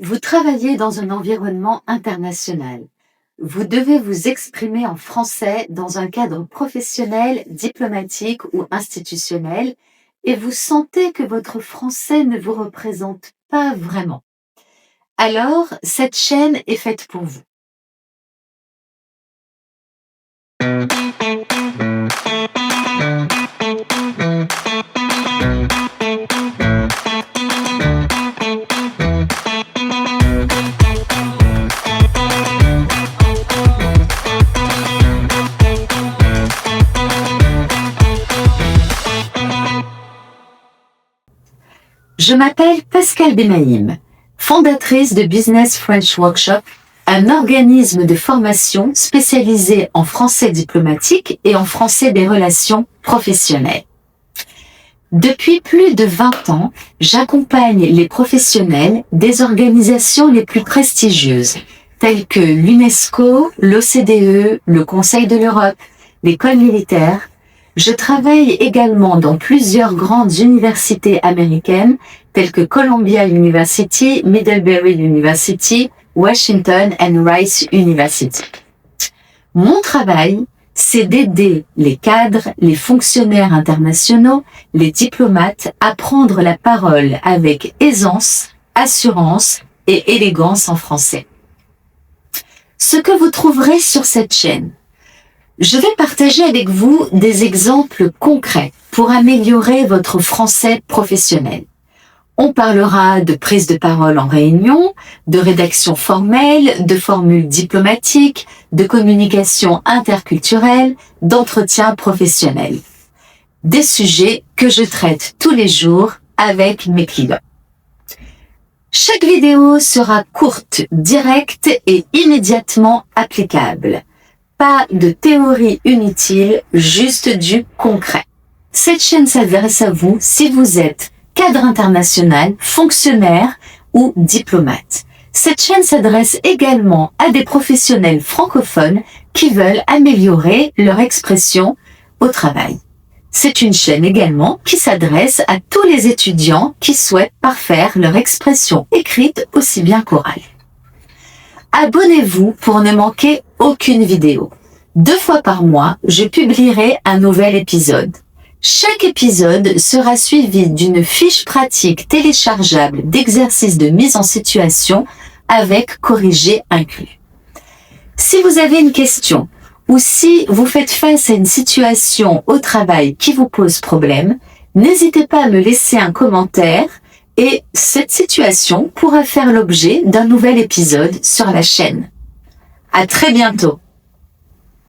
Vous travaillez dans un environnement international. Vous devez vous exprimer en français dans un cadre professionnel, diplomatique ou institutionnel et vous sentez que votre français ne vous représente pas vraiment. Alors, cette chaîne est faite pour vous. Je m'appelle Pascal Bemaïm, fondatrice de Business French Workshop, un organisme de formation spécialisé en français diplomatique et en français des relations professionnelles. Depuis plus de 20 ans, j'accompagne les professionnels des organisations les plus prestigieuses, telles que l'UNESCO, l'OCDE, le Conseil de l'Europe, l'école militaire. Je travaille également dans plusieurs grandes universités américaines, telles que Columbia University, Middlebury University, Washington and Rice University. Mon travail, c'est d'aider les cadres, les fonctionnaires internationaux, les diplomates à prendre la parole avec aisance, assurance et élégance en français. Ce que vous trouverez sur cette chaîne, je vais partager avec vous des exemples concrets pour améliorer votre français professionnel. On parlera de prise de parole en réunion, de rédaction formelle, de formules diplomatiques, de communication interculturelle, d'entretien professionnel. Des sujets que je traite tous les jours avec mes clients. Chaque vidéo sera courte, directe et immédiatement applicable. Pas de théorie inutile, juste du concret. Cette chaîne s'adresse à vous si vous êtes cadre international, fonctionnaire ou diplomate. Cette chaîne s'adresse également à des professionnels francophones qui veulent améliorer leur expression au travail. C'est une chaîne également qui s'adresse à tous les étudiants qui souhaitent parfaire leur expression écrite aussi bien qu'orale. Abonnez-vous pour ne manquer aucune vidéo. 2 fois par mois, je publierai un nouvel épisode. Chaque épisode sera suivi d'une fiche pratique téléchargeable d'exercices de mise en situation avec corrigé inclus. Si vous avez une question ou si vous faites face à une situation au travail qui vous pose problème, n'hésitez pas à me laisser un commentaire et cette situation pourra faire l'objet d'un nouvel épisode sur la chaîne. À très bientôt.